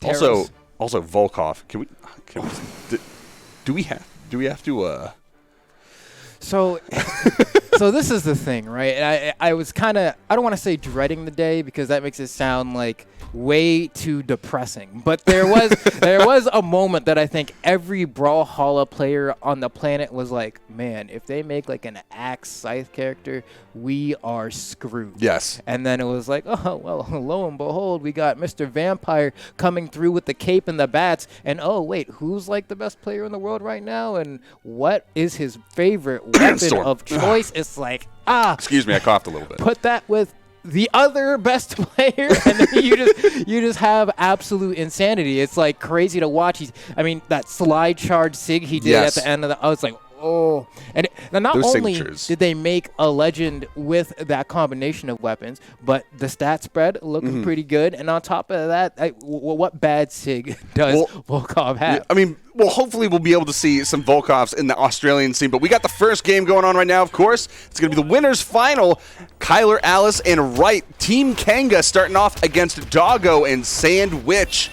Also Volkov. Can we do we have to So this is the thing, right? And I was kind of, I don't want to say dreading the day because that makes it sound like way too depressing. But there was a moment that I think every Brawlhalla player on the planet was like, man, if they make like an Axe Scythe character, we are screwed. Yes. And then it was like, oh, well, lo and behold, we got Mr. Vampire coming through with the cape and the bats. And oh, wait, who's like the best player in the world right now? And what is his favorite weapon of choice? It's like, excuse me, I coughed a little bit. Put that with the other best player, and then you just have absolute insanity. It's like crazy to watch. That slide charge sig he did at the end of I was like, oh. And not Those only signatures. did they make a legend with that combination of weapons, but the stat spread looked pretty good. And on top of that, what bad sig does Volkov have? Hopefully we'll be able to see some Volkovs in the Australian scene. But we got the first game going on right now, of course. It's going to be the winners final. Kylar, Alice, and Rite. Team Kanga starting off against Doggo and Sandwich.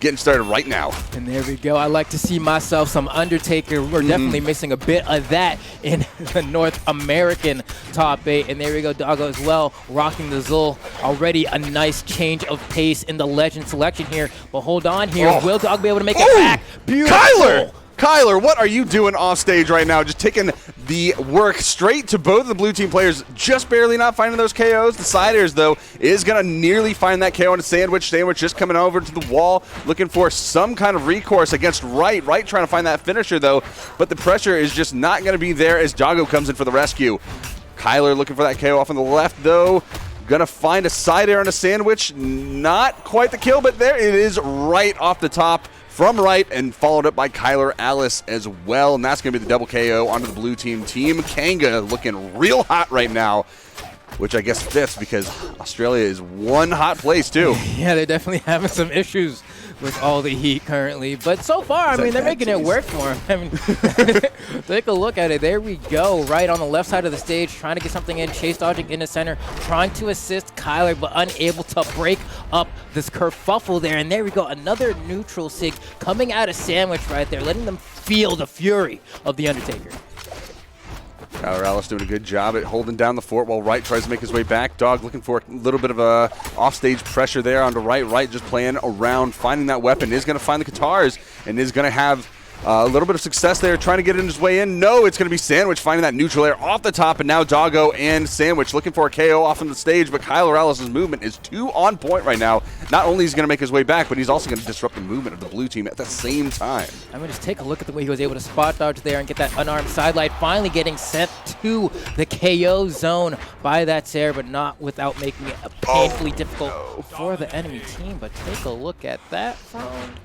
Getting started right now. And there we go. I like to see myself some Undertaker. We're definitely missing a bit of that in the North American top 8. And there we go, Doggo as well, rocking the Zul. Already a nice change of pace in the legend selection here. But hold on here. Will Doggo be able to make it back? Beautiful. Kylar, what are you doing off stage right now? Just taking the work straight to both of the blue team players. Just barely not finding those KOs. The Siders, though, is going to nearly find that KO on a Sandwich. Sandwich just coming over to the wall, looking for some kind of recourse against Rite. Rite trying to find that finisher, though, but the pressure is just not going to be there as Doggo comes in for the rescue. Kylar looking for that KO off on the left, though. Going to find a side air on a Sandwich. Not quite the kill, but there it is right off the top from Rite, and followed up by Kylar, Alice as well. And that's going to be the double KO onto the blue team. Team Kanga looking real hot right now, which I guess fits because Australia is one hot place too. Yeah, they're definitely having some issues with all the heat currently. But so far, they're making it work for them. Take a look at it. There we go. Right on the left side of the stage, trying to get something in, chase dodging in the center, trying to assist Kylar, but unable to break up this kerfuffle there. And there we go. Another neutral sig coming out of Sandwich right there, letting them feel the fury of the Undertaker. Kylar, Alice doing a good job at holding down the fort while Rite tries to make his way back. Dog looking for a little bit of a offstage pressure there onto Rite. Rite just playing around, finding that weapon. Is going to find the Katars and is going to have a little bit of success there, trying to get in his way in. No, it's going to be Sandwich finding that neutral air off the top, and now Doggo and Sandwich looking for a KO off on the stage, but Kylar Alice's movement is too on point right now. Not only is he going to make his way back, but he's also going to disrupt the movement of the blue team at the same time. I'm going to just take a look at the way he was able to spot dodge there and get that unarmed sidelight, finally getting sent to the KO zone by that Sarah, but not without making it painfully difficult for the enemy team. But take a look at that round.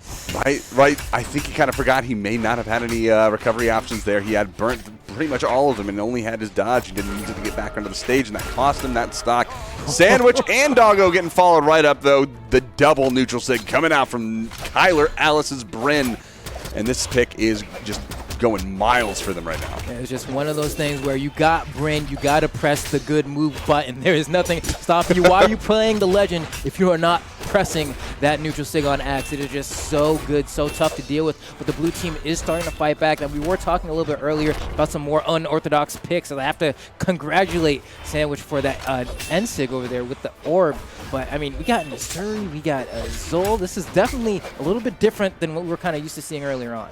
Right. I think he kind of forgot he may not have had any recovery options there. He had burnt pretty much all of them and only had his dodge. He didn't need to get back onto the stage, and that cost him that stock. Sandwich and Doggo getting followed right up, though. The double neutral sig coming out from Kylar Alice's Bryn. And this pick is just going miles for them right now. Yeah, it's just one of those things where you got Bryn, you got to press the good move button. There is nothing stopping you. Why are you playing the legend if you are not pressing that neutral sig on Axe? It is just so good, so tough to deal with. But the blue team is starting to fight back. And we were talking a little bit earlier about some more unorthodox picks. So I have to congratulate Sandwich for that end sig over there with the orb. But, we got Missouri, we got Zol. This is definitely a little bit different than what we were kind of used to seeing earlier on.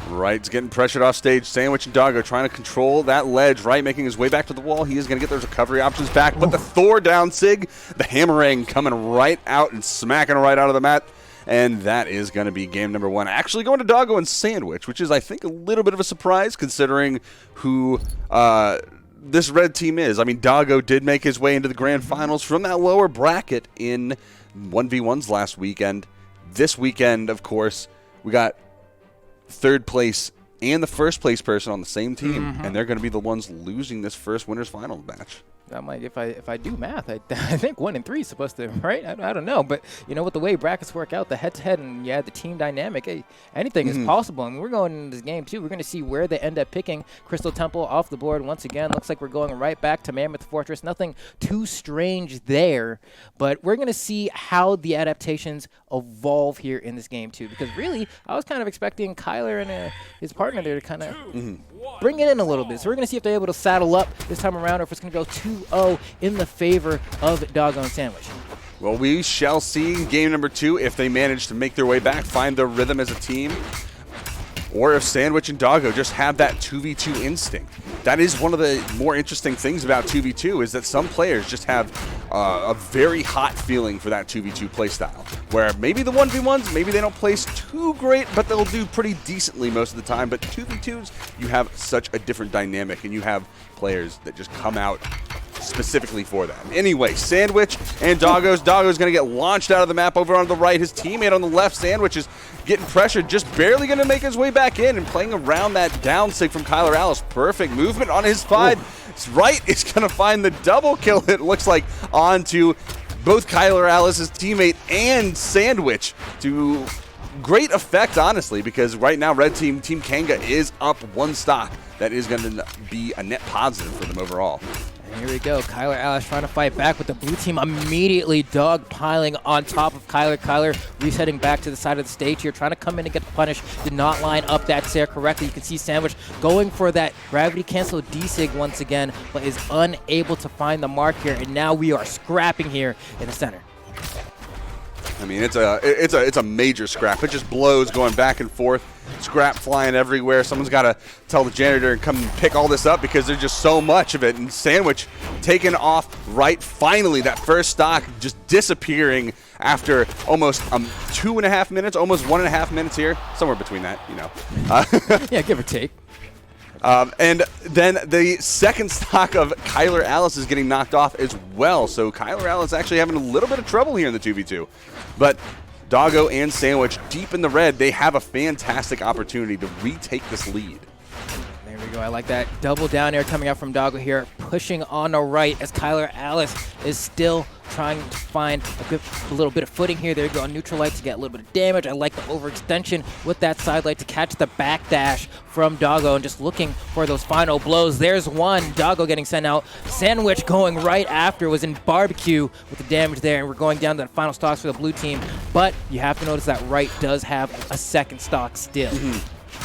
Rite's getting pressured off stage. Sandwich and Doggo trying to control that ledge. Rite making his way back to the wall. He is going to get those recovery options back. But the Thor down sig, the Hammerang coming right out and smacking right out of the mat. And that is going to be game number 1. Actually going to Doggo and Sandwich, which is, I think, a little bit of a surprise considering who this red team is. Doggo did make his way into the grand finals from that lower bracket in 1v1s last weekend. This weekend, of course, we got third place and the first place person on the same team, and they're going to be the ones losing this first winners final match. I'm like, if I do math, I think 1 and 3 is supposed to, right? I don't know, but you know, with the way brackets work out, the head-to-head and the team dynamic, hey, anything is possible. And we're going into this game too. We're going to see where they end up picking Crystal Temple off the board once again. Looks like we're going right back to Mammoth Fortress. Nothing too strange there, but we're going to see how the adaptations evolve here in this game too. Because really, I was kind of expecting Kylar and his partner there to kind of bring it in a little bit. So we're going to see if they're able to saddle up this time around, or if it's going to go 2-0 in the favor of Doggo and Sandwich. Well, we shall see in game number 2 if they manage to make their way back, find their rhythm as a team, or if Sandwich and Doggo just have that 2v2 instinct. That is one of the more interesting things about 2v2, is that some players just have a very hot feeling for that 2v2 playstyle, where maybe the 1v1s, maybe they don't place too great, but they'll do pretty decently most of the time. But 2v2s, you have such a different dynamic, and you have players that just come out specifically for that. Anyway, Sandwich and Doggo's going to get launched out of the map over on the right. His teammate on the left, Sandwich, is getting pressured, just barely going to make his way back in and playing around that down sig from Kylar Alice. Perfect movement on his side. Rite is going to find the double kill, it looks like, onto both Kylar Alice's teammate and Sandwich, to great effect, honestly, because right now Red Team, Team Kanga, is up 1 stock. That is going to be a net positive for them overall. And here we go. Kylar Alice trying to fight back, with the blue team immediately dogpiling on top of Kylar. Kylar resetting back to the side of the stage here, trying to come in and get the punish. Did not line up that Sair correctly. You can see Sandwich going for that gravity cancel D-Sig once again, but is unable to find the mark here. And now we are scrapping here in the center. I mean, it's a major scrap. It just blows going back and forth. Scrap flying everywhere. Someone's got to tell the janitor and come and pick all this up, because there's just so much of it. And Sandwich taken off right. Finally, that first stock just disappearing after almost 2.5 minutes, almost 1.5 minutes here. Somewhere between that, you know. Yeah, give or take. And then the second stock of Kylar Alice is getting knocked off as well. So Kylar Alice actually having a little bit of trouble here in the 2v2. But Doggo and Sandwich deep in the red. They have a fantastic opportunity to retake this lead. There we go. I like that double down air coming out from Doggo here, pushing on the right as Kylar Alice is still trying to find a little bit of footing here. There you go, on neutral light to get a little bit of damage. I like the overextension with that side light to catch the backdash from Doggo, and just looking for those final blows. There's one. Doggo getting sent out. Sandwich going right after, was in barbecue with the damage there, and we're going down to the final stocks for the blue team. But you have to notice that Rite does have a second stock still.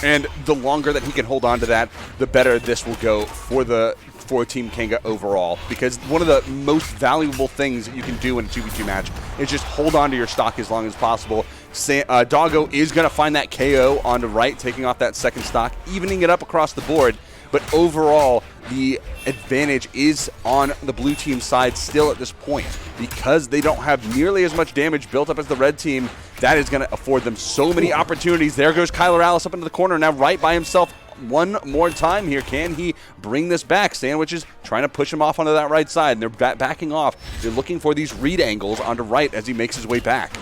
And the longer that he can hold on to that, the better this will go for Team Kanga overall, because one of the most valuable things that you can do in a 2v2 match is just hold on to your stock as long as possible. Doggo is going to find that KO on the right, taking off that second stock, evening it up across the board. But overall, the advantage is on the blue team side still at this point, because they don't have nearly as much damage built up as the red team. That is going to afford them so many opportunities. There goes Kylar Alice up into the corner, now Rite by himself one more time here. Can he bring this back? Sandwich is trying to push him off onto that right side, and they're backing off. They're looking for these read angles onto Rite as he makes his way back.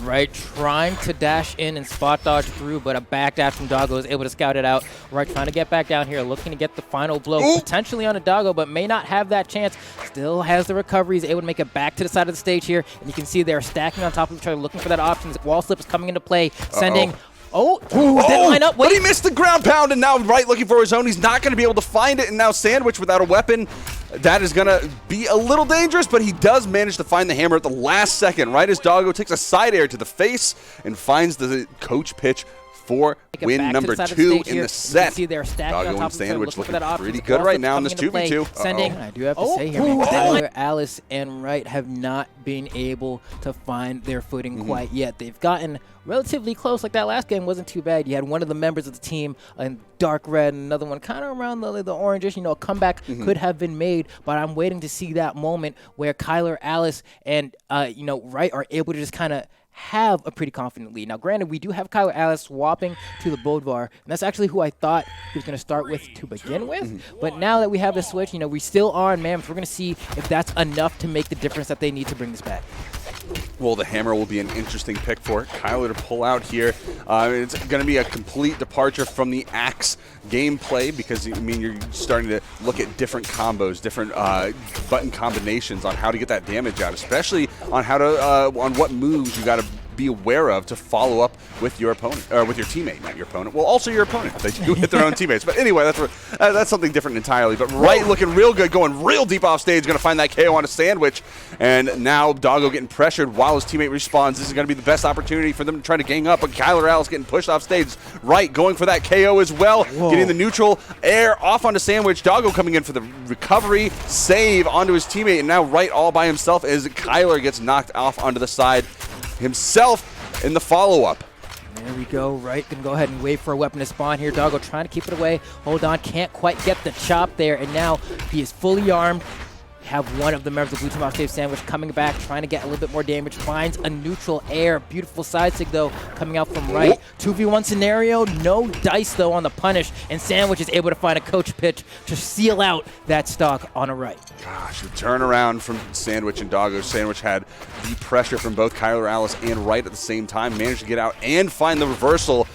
Rite trying to dash in and spot dodge through, but a backdash from Doggo is able to scout it out. Rite trying to get back down here, looking to get the final blow, potentially on a Doggo, but may not have that chance. Still has the recovery. He's able to make it back to the side of the stage here, and you can see they're stacking on top of each other, looking for that option. Wall slip is coming into play, sending... didn't line up. Wait. But he missed the ground pound, and now Rite looking for his own. He's not going to be able to find it, and now Sandwich without a weapon. That is going to be a little dangerous, but he does manage to find the hammer at the last second. Right as Doggo takes a side air to the face and finds the coach pitch for win number 2 in the set. Doggo and Sandwich looking pretty good right now in this 2v2. Sending, I do have to say here, Kylar, Alice, and Rite have not been able to find their footing quite yet. They've gotten relatively close. Like that last game wasn't too bad. You had one of the members of the team in dark red, and another one kind of around the orangish. You know, a comeback could have been made, but I'm waiting to see that moment where Kylar, Alice, and Rite are able to just kind of have a pretty confident lead. Now, granted, we do have Kylar Alice swapping to the Bodvar, and that's actually who I thought he was going to start with to begin with. But now that we have the switch, we still are in Mammoth. We're going to see if that's enough to make the difference that they need to bring this back. Well, the hammer will be an interesting pick for Kylar to pull out here. It's going to be a complete departure from the axe gameplay because, I mean, you're starting to look at different combos, different button combinations on how to get that damage out, especially on how to on what moves you got to be aware of to follow up with your opponent, or with your teammate, not your opponent. Well, also your opponent. They do hit their own teammates. But anyway, that's something different entirely. But Rite looking real good, going real deep off stage, going to find that KO on a sandwich. And now Doggo getting pressured while his teammate respawns. This is going to be the best opportunity for them to try to gang up. But Kylar Alice getting pushed off stage. Rite going for that KO as well. Whoa. Getting the neutral air off onto sandwich. Doggo coming in for the recovery, save onto his teammate. And now Rite all by himself as Kylar gets knocked off onto the side himself in the follow-up. There we go. Rite can go ahead and wait for a weapon to spawn here. Doggo trying to keep it away. Hold on. Can't quite get the chop there. And now he is fully armed. Have one of the members of Blue Team off stage sandwich coming back, trying to get a little bit more damage. Finds a neutral air. Beautiful side sig, though, coming out from Rite. 2v1 scenario. No dice, though, on the punish. And Sandwich is able to find a coach pitch to seal out that stock on a Rite. Gosh, the turnaround from Sandwich and Doggo. Sandwich had the pressure from both Kylar Alice and Rite at the same time. Managed to get out and find the reversal.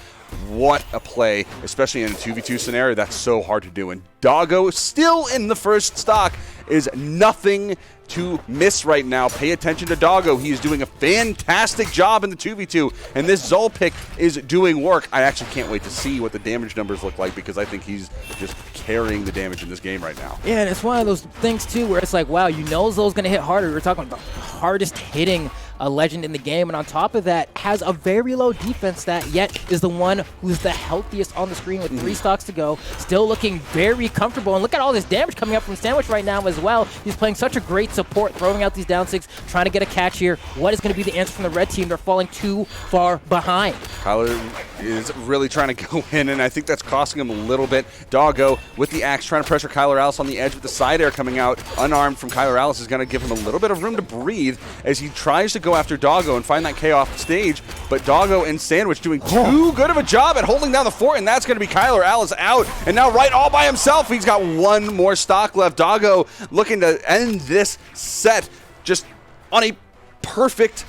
What a play, especially in a 2v2 scenario. That's so hard to do. And Doggo still in the first stock is nothing to miss right now. Pay attention to Doggo. He is doing a fantastic job in the 2v2, and this Zol pick is doing work. I actually can't wait to see what the damage numbers look like because I think he's just carrying the damage in this game right now. Yeah, and it's one of those things, too, where it's like, wow, you know Zol's going to hit harder. We're talking about the hardest hitting a legend in the game, and on top of that, has a very low defense stat, yet is the one who's the healthiest on the screen with 3 stocks to go. Still looking very comfortable, and look at all this damage coming up from Sandwich right now as well. He's playing such a great support, throwing out these down 6, trying to get a catch here. What is going to be the answer from the red team? They're falling too far behind. Kylar is really trying to go in, and I think that's costing him a little bit. Doggo with the axe trying to pressure Kylar Alice on the edge with the side air coming out. Unarmed from Kylar Alice is going to give him a little bit of room to breathe as he tries to go after Doggo and find that K off the stage. But Doggo and Sandwich doing too good of a job at holding down the fort, and that's going to be Kylar Alice out. And now Rite all by himself. He's got one more stock left. Doggo looking to end this set just on a perfect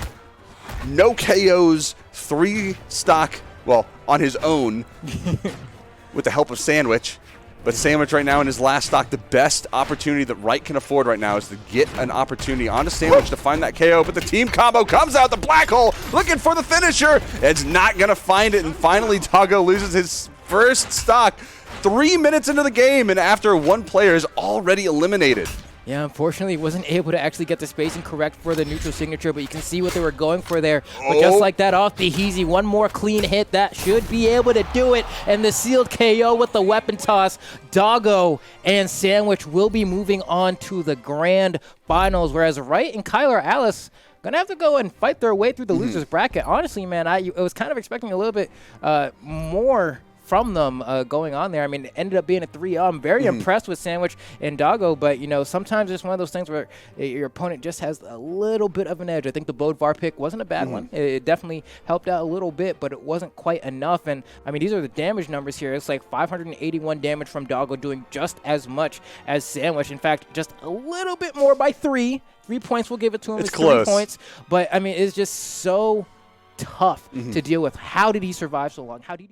no KOs 3 stock, well, on his own with the help of Sandwich. But Sandwich right now in his last stock, the best opportunity that Rite can afford right now is to get an opportunity onto Sandwich to find that KO. But the team combo comes out the black hole looking for the finisher. It's not going to find it. And finally, Doggo loses his first stock 3 minutes into the game and after one player is already eliminated. Yeah, unfortunately, wasn't able to actually get the spacing correct for the neutral signature, but you can see what they were going for there. But just like that, off the Heezy, one more clean hit. That should be able to do it. And the sealed KO with the weapon toss. Doggo and Sandwich will be moving on to the grand finals, whereas Rite and Kylar Alice going to have to go and fight their way through the losers bracket. Honestly, man, I was kind of expecting a little bit more from them going on there. I mean, it ended up being a 3-0. I'm very impressed with Sandwich and Doggo, but, you know, sometimes it's one of those things where your opponent just has a little bit of an edge. I think the Bodvar pick wasn't a bad one. It definitely helped out a little bit, but it wasn't quite enough. And, I mean, these are the damage numbers here. It's like 581 damage from Doggo, doing just as much as Sandwich. In fact, just a little bit more by 3. 3 points we'll give it to him. It's close. 3 points. But, I mean, it's just so tough to deal with. How did he survive so long? How did he